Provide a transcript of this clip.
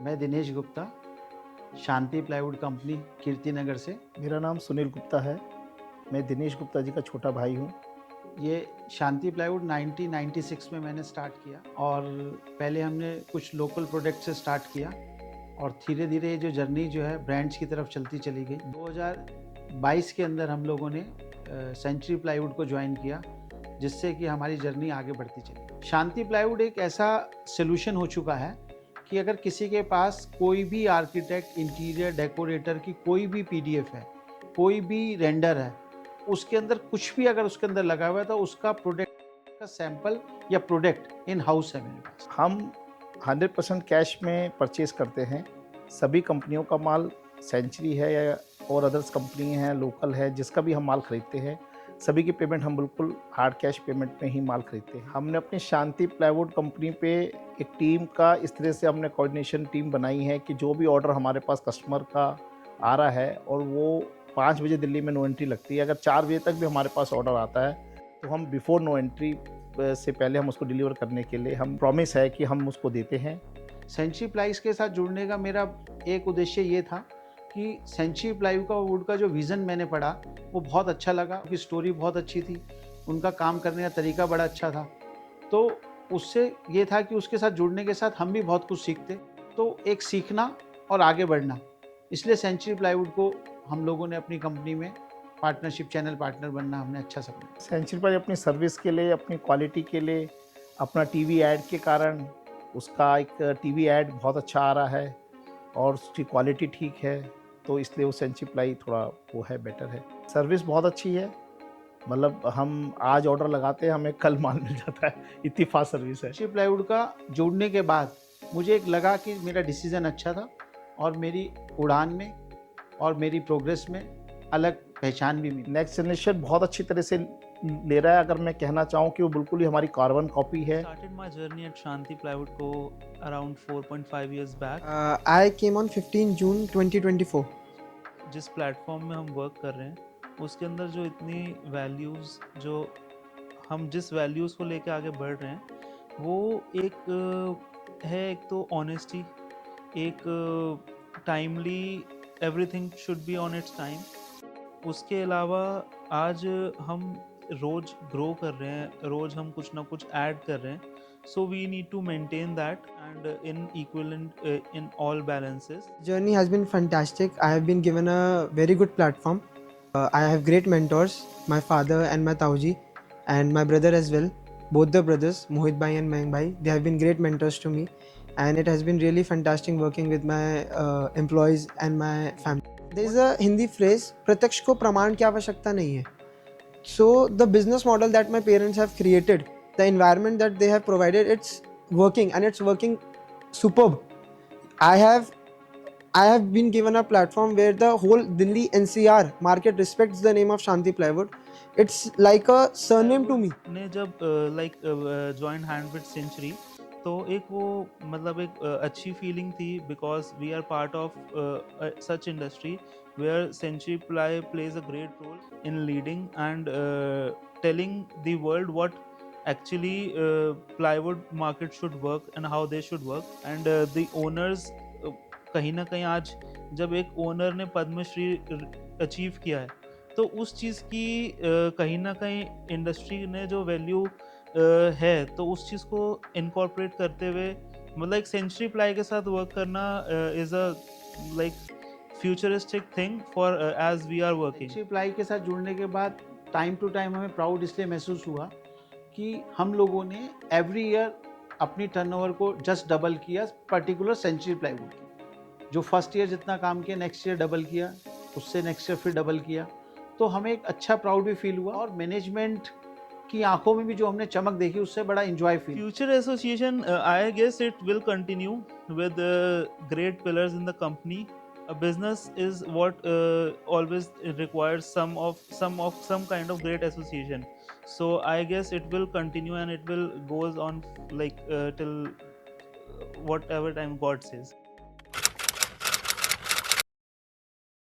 मैं दिनेश गुप्ता, शांति plywood company Kirtinagar से। मेरा नाम सुनील गुप्ता है। मैं दिनेश गुप्ता जी का छोटा भाई हूँ। ये शांति प्लाईवुड 1996 में मैंने स्टार्ट किया और पहले हमने कुछ लोकल प्रोडक्ट से स्टार्ट किया और धीरे-धीरे ये जो जर्नी जो है ब्रांड्स की तरफ चलती चली गई। 2022 के अंदर हम लोगों ने सेंचुरी प्लाईवुड को जॉइन किया, जिससे कि हमारी जर्नी आगे बढ़ती चली। शांति प्लाईवुड एक ऐसा सॉल्यूशन हो चुका है कि अगर किसी के पास कोई भी आर्किटेक्ट, इंटीरियर डेकोरेटर की कोई भी पीडीएफ है, कोई भी रेंडर है, उसके अंदर कुछ भी अगर उसके अंदर लगा हुआ है तो उसका प्रोडक्ट का सैंपल या प्रोडक्ट इन हाउस है मेरे पास। हम 100% कैश में परचेज़ करते हैं। सभी कंपनियों का माल, सेंचुरी है या और अदर्स कंपनी हैं, लोकल है, जिसका भी हम माल खरीदते हैं, सभी की पेमेंट हम बिल्कुल हार्ड कैश पेमेंट में ही माल खरीदते हैं। हमने अपनी शांति प्लाईवुड कंपनी पे एक टीम का इस तरह से हमने कोऑर्डिनेशन टीम बनाई है कि जो भी ऑर्डर हमारे पास कस्टमर का आ रहा है और वो 5 बजे दिल्ली में नो एंट्री लगती है, अगर 4 बजे तक भी हमारे पास ऑर्डर आता है तो हम बिफोर नो एंट्री से पहले हम उसको डिलीवर करने के लिए हम प्रॉमिस है कि हम उसको देते हैं। सेंचुरी प्लाईज के साथ जुड़ने का मेरा एक उद्देश्य ये था कि सेंचुरी प्लाईवुड का जो विज़न मैंने पढ़ा वो बहुत अच्छा लगा, उनकी स्टोरी बहुत अच्छी थी, उनका काम करने का तरीका बड़ा अच्छा था। तो उससे ये था कि उसके साथ जुड़ने के साथ हम भी बहुत कुछ सीखते। तो एक सीखना और आगे बढ़ना, इसलिए सेंचुरी प्लाईवुड को हम लोगों ने अपनी कंपनी में पार्टनरशिप चैनल पार्टनर बनना हमने अच्छा समझा। सेंचुरी पर अपनी सर्विस के लिए, अपनी क्वालिटी के लिए, अपना टीवी ऐड के कारण उसका एक टीवी ऐड बहुत अच्छा आ रहा है और उसकी क्वालिटी ठीक है, तो इसलिए वो सेंचुरी प्लाई थोड़ा वो है, बेटर है। सर्विस बहुत अच्छी है, मतलब हम आज ऑर्डर लगाते हैं, हमें कल माल मिल जाता है, इतनी फास्ट सर्विस है। सेंचुरी प्लाईवुड का जुड़ने के बाद मुझे एक लगा कि मेरा डिसीज़न अच्छा था और मेरी उड़ान में और मेरी प्रोग्रेस में अलग पहचान भी मिली। नेक्स्ट जनरेशन बहुत अच्छी तरह से ले रहा है। अगर मैं कहना चाहूँ कि वो बिल्कुल ही हमारी कार्बन कॉपी है। Started my journey at Shanti Plywood Co. around 4.5 years back. I came on 15 June 2024. जिस प्लेटफॉर्म में हम वर्क कर रहे हैं उसके अंदर जो इतनी वैल्यूज़ जो हम जिस वैल्यूज़ को लेके आगे बढ़ रहे हैं वो है एक तो ऑनेस्टी, एक timely, everything should be on it's time. उसके अलावा आज हम रोज़ ग्रो कर रहे हैं, रोज़ हम कुछ ना कुछ ऐड कर रहे हैं, so we need to maintain that and in equivalent in all balances. Journey has been fantastic. I have been given a very good platform. I have great mentors, my father and my Tauji, and my brother as well. Both the brothers, Mohit Bhai and Mayank Bhai, they have been great mentors to me, and it has been really fantastic working with my employees and my family. There is a Hindi phrase, "प्रत्यक्ष को प्रमाण की आवश्यकता नहीं है." So the business model that my parents have created, the environment that they have provided, it's working and it's working superb. I have been given a platform where the whole Delhi NCR market respects the name of Shanti Plywood. It's like a surname to me. ने जब join hand with century तो एक वो मतलब एक अच्छी feeling थी because we are part of such industry where Century Ply plays a great role in leading and telling the world what actually plywood market should work and how they should work and the owners कहीं ना कहीं आज जब एक owner ने Padmashri achieve किया है तो उस चीज़ की कहीं ना कहीं इंडस्ट्री ने जो वैल्यू है तो उस चीज़ को इनकॉर्पोरेट करते हुए मतलब एक सेंचुरी प्लाई के साथ वर्क करना is a like futuristic thing for as we are working. Century Ply के साथ जुड़ने के बाद टाइम टू टाइम हमें प्राउड इसलिए महसूस हुआ कि हम लोगों ने एवरी ईयर अपनी टर्नओवर को जस्ट डबल किया, पर्टिकुलर सेंचुरी प्लाईवुड की। जो फर्स्ट ईयर जितना काम किया नेक्स्ट ईयर डबल किया, उससे नेक्स्ट ईयर फिर डबल किया। तो हमें एक अच्छा प्राउड भी फील हुआ और मैनेजमेंट की आंखों में भी जो हमने चमक देखी उससे बड़ा enjoy feel. Future association I guess it will continue with great pillars in the company. A business is what always requires some kind of great association, so I guess it will continue and it will goes on like till whatever time God says.